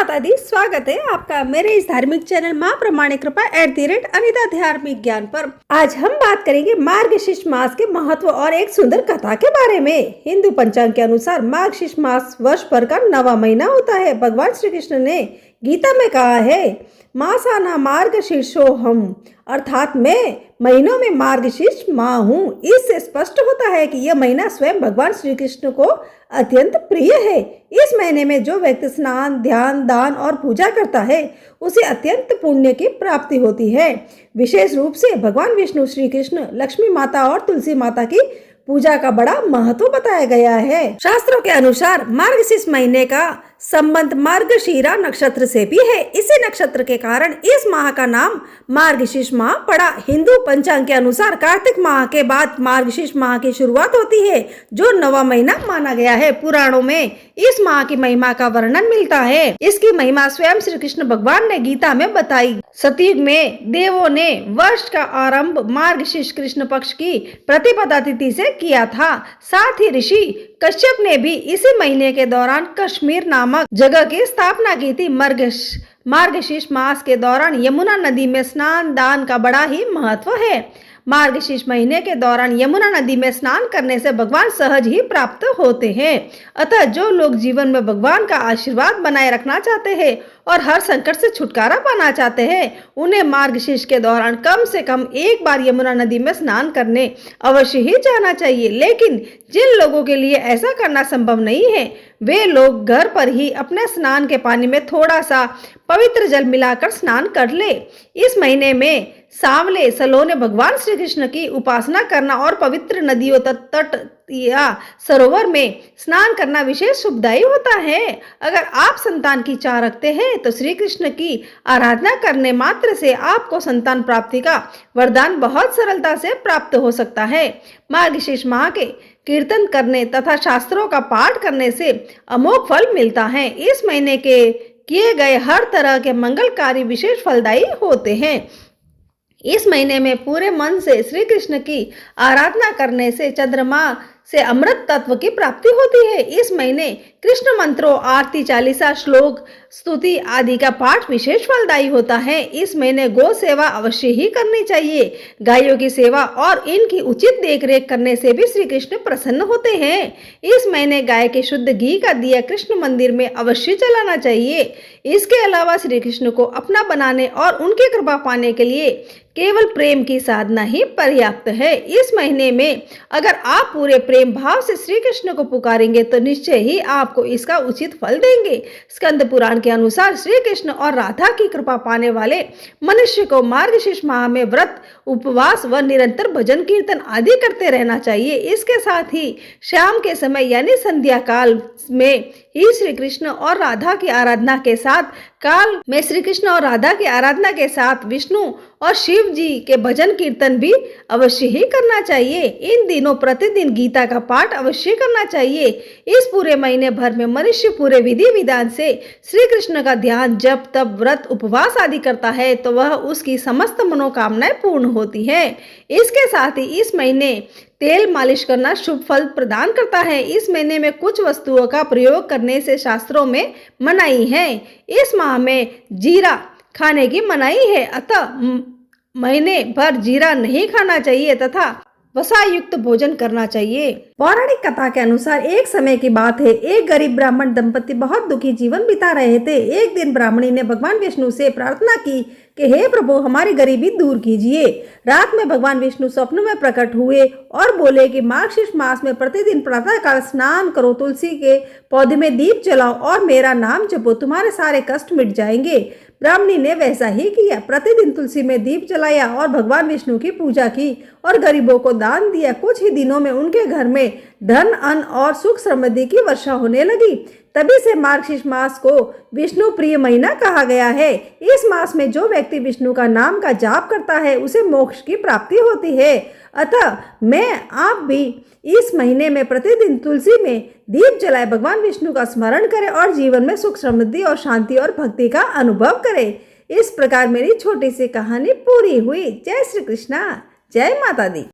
माता दी, स्वागत है आपका मेरे इस धार्मिक चैनल माँ प्रमाणिक कृपा @अनिता धार्मिक ज्ञान पर। आज हम बात करेंगे मार्गशीर्ष मास के महत्व और एक सुंदर कथा के बारे में। हिंदू पंचांग के अनुसार मार्गशीर्ष मास वर्ष भर का 9वां महीना होता है। भगवान श्री कृष्ण ने गीता में कहा है, मासाना मार्गशीर्षोहम, अर्थात मैं महीनों में मार्गशीर्ष माह हूँ। इससे स्पष्ट होता है कि यह महीना स्वयं भगवान श्री कृष्ण को अत्यंत प्रिय है। इस महीने में जो व्यक्ति स्नान, ध्यान, दान और पूजा करता है उसे अत्यंत पुण्य की प्राप्ति होती है। विशेष रूप से भगवान विष्णु, श्री कृष्ण, लक्ष्मी माता और तुलसी माता की पूजा का बड़ा महत्व बताया गया है। शास्त्रों के अनुसार मार्गशीर्ष महीने का संबंध मार्गशीरा नक्षत्र से भी है। इसी नक्षत्र के कारण इस माह का नाम मार्गशीर्ष माह पड़ा। हिंदू पंचांग के अनुसार कार्तिक माह के बाद मार्गशीर्ष माह की शुरुआत होती है, जो 9वां महीना माना गया है। पुराणों में इस माह की महिमा का वर्णन मिलता है। इसकी महिमा स्वयं श्री कृष्ण भगवान ने गीता में बताई। सतयुग में देवों ने वर्ष का आरंभ मार्गशीर्ष कृष्ण पक्ष की प्रतिपदा तिथि से किया था। साथ ही ऋषि कश्यप ने भी इसी महीने के दौरान कश्मीर नामक जगह की स्थापना की थी। मार्गशीर्ष मास के दौरान यमुना नदी में स्नान दान का बड़ा ही महत्व है। मार्गशीर्ष महीने के दौरान यमुना नदी में स्नान करने से भगवान सहज ही प्राप्त होते हैं। अतः जो लोग जीवन में भगवान का आशीर्वाद बनाए रखना चाहते हैं और हर संकट से छुटकारा पाना चाहते हैं, उन्हें मार्गशीर्ष के दौरान कम से कम एक बार यमुना नदी में स्नान करने अवश्य ही जाना चाहिए। लेकिन जिन लोगों के लिए ऐसा करना संभव नहीं है, वे लोग घर पर ही अपने स्नान के पानी में थोड़ा सा पवित्र जल मिलाकर स्नान कर ले। इस महीने में सांवले सलोने भगवान श्री कृष्ण की उपासना करना और पवित्र नदियों, तट या सरोवर में स्नान करना विशेष शुभदायी होता है। अगर आप संतान की चाह रखते हैं तो श्री कृष्ण की आराधना करने मात्र से आपको संतान प्राप्ति का वरदान बहुत सरलता से प्राप्त हो सकता है। मार्गशीर्ष माह के कीर्तन करने तथा शास्त्रों का पाठ करने से अमोघ फल मिलता है। इस महीने के किए गए हर तरह के मंगल कार्य विशेष फलदायी होते हैं। इस महीने में पूरे मन से श्री कृष्ण की आराधना करने से चंद्रमा से अमृत तत्व की प्राप्ति होती है। इस महीने कृष्ण मंत्रों, आरती, चालीसा, श्लोक, स्तुति आदि का पाठ विशेष फलदायी होता है। इस महीने गौ सेवा अवश्य ही करनी चाहिए। गायों की सेवा और इनकी उचित देखरेख करने से भी श्री कृष्ण प्रसन्न होते हैं। इस महीने गाय के शुद्ध घी का दिया कृष्ण मंदिर में अवश्य जलाना चाहिए। इसके अलावा श्री कृष्ण को अपना बनाने और उनकी कृपा पाने के लिए केवल प्रेम की साधना ही पर्याप्त है। इस महीने में अगर आप पूरे प्रेम भाव से श्री कृष्ण को पुकारेंगे तो निश्चय ही आपको इसका उचित फल देंगे। स्कंद पुराण के अनुसार श्री कृष्ण और राधा की कृपा पाने वाले मनुष्य को मार्गशीर्ष माह में व्रत, उपवास व निरंतर भजन कीर्तन आदि करते रहना चाहिए। इसके साथ ही शाम के समय यानी संध्या काल में ही श्री कृष्ण और राधा की आराधना के साथ विष्णु और शिव जी के भजन कीर्तन भी अवश्य ही करना चाहिए। इन दिनों प्रतिदिन गीता का पाठ अवश्य करना चाहिए। इस पूरे महीने भर में मनुष्य पूरे विधि विधान से श्री कृष्ण का ध्यान, जप, तप, व्रत, उपवास आदि करता है तो वह उसकी समस्त मनोकामनाएं पूर्ण होती है। इसके साथ ही इस महीने तेल मालिश करना शुभ फल प्रदान करता है। इस महीने में कुछ वस्तुओं का प्रयोग करने से शास्त्रों में मनाही है। इस माह में जीरा खाने की मनाही है, अतः महीने भर जीरा नहीं खाना चाहिए तथा वसा युक्त भोजन करना चाहिए। पौराणिक कथा के अनुसार एक समय की बात है, एक गरीब ब्राह्मण दंपति बहुत दुखी जीवन बिता रहे थे। एक दिन ब्राह्मणी ने भगवान विष्णु से प्रार्थना की कि हे प्रभु, हमारी गरीबी दूर कीजिए। रात में भगवान विष्णु स्वप्न में प्रकट हुए और बोले कि मार्गशीर्ष मास में प्रतिदिन प्रातःकाल स्नान करो, तुलसी के पौधे में दीप जलाओ और मेरा नाम जपो, तुम्हारे सारे कष्ट मिट जाएंगे। ब्राह्मणी ने वैसा ही किया। प्रतिदिन तुलसी में दीप जलाया और भगवान विष्णु की पूजा की और गरीबों को दान दिया। कुछ ही दिनों में उनके घर में धन, अन्न और सुख समृद्धि की वर्षा होने लगी। तभी से मार्गशीर्ष मास को विष्णु प्रिय महीना कहा गया है। इस मास में जो व्यक्ति विष्णु का नाम का जाप करता है उसे मोक्ष की प्राप्ति होती है। अतः आप भी इस महीने में प्रतिदिन तुलसी में दीप जलाए, भगवान विष्णु का स्मरण करें और जीवन में सुख, समृद्धि और शांति और भक्ति का अनुभव करें। इस प्रकार मेरी छोटी सी कहानी पूरी हुई। जय श्री कृष्णा, जय माता दी।